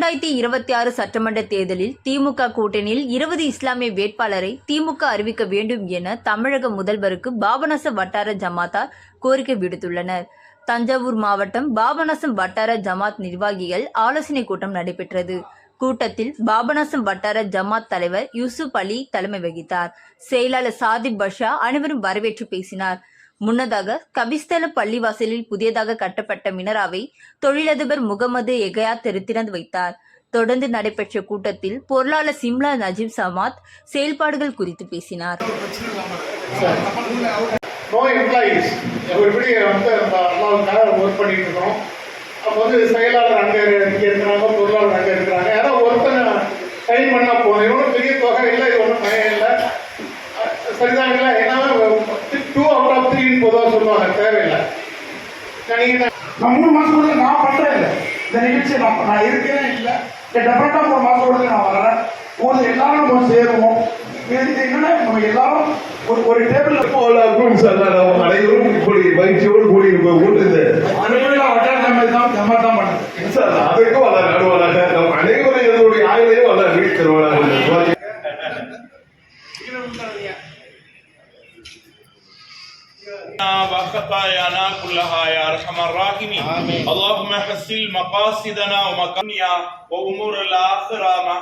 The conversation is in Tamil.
2026 சட்டமன்ற தேர்தலில் திமுக கூட்டணியில் 20 இஸ்லாமிய வேட்பாளரை திமுக அறிவிக்க வேண்டும் என தமிழக முதல்வருக்கு பாபநாசம் வட்டார ஜமாத்தார் கோரிக்கை விடுத்துள்ளனர். தஞ்சாவூர் மாவட்டம் பாபநாசம் வட்டார ஜமாத் நிர்வாகிகள் ஆலோசனை கூட்டம் நடைபெற்றது. கூட்டத்தில் பாபநாசம் வட்டார ஜமாத் தலைவர் யூசுப் அலி தலைமை வகித்தார். செயலாளர் சாதிப் பஷா அனைவரும் வரவேற்று பேசினார். முன்னதாக கபிஸ்தல பள்ளிவாசலில் புதியதாக கட்டப்பட்ட மினராவை தொழிலதிபர் முகமது எகயாத் திறந்து வைத்தார். தொடர்ந்து நடைபெற்ற கூட்டத்தில் பொருளாளர் சிம்லா நஜீப் சமாத் செயல்பாடுகள் குறித்து பேசினார். செயலாளர் அங்கே இருக்கிறாங்க, பொருளாளர் அங்கே இருக்கிறாங்க. யாரோ ஒருத்தனை சைன் பண்ணா போதும். இவனும் பெரிய தொகை இல்லை, இது ஒன்றும் பயம் இல்லை, சரிதாங்களா? ஏன்னா 2 out of 3 பொதுவாக சொல்லுவாங்க, தேவையில்லை. நான் 3 மாசம் கூட நான் பண்றேன் இல்லை இந்த நிகழ்ச்சி. நான் இருக்கிறேன் இல்லை, டெஃபினட்டா 3 மாசம் கூட நான் வரேன். உங்களுக்கு எல்லாரும் நம்ம சேருவோம். இது என்னன்னா நம்ம எல்லாரும் ஒரு டேபிள் அனைவரும் இப்படி பயிற்சியோடு கூடி ஊட்டுது. அதற்கும் அனைவரும் இதனுடைய ஆயுதையும் வளர வீழ்த்தருவாங்க. وخطايانا كلها يا ارحم الراحمين. اللهم حسن مقاصدنا ومقامنا وامور الاخره مع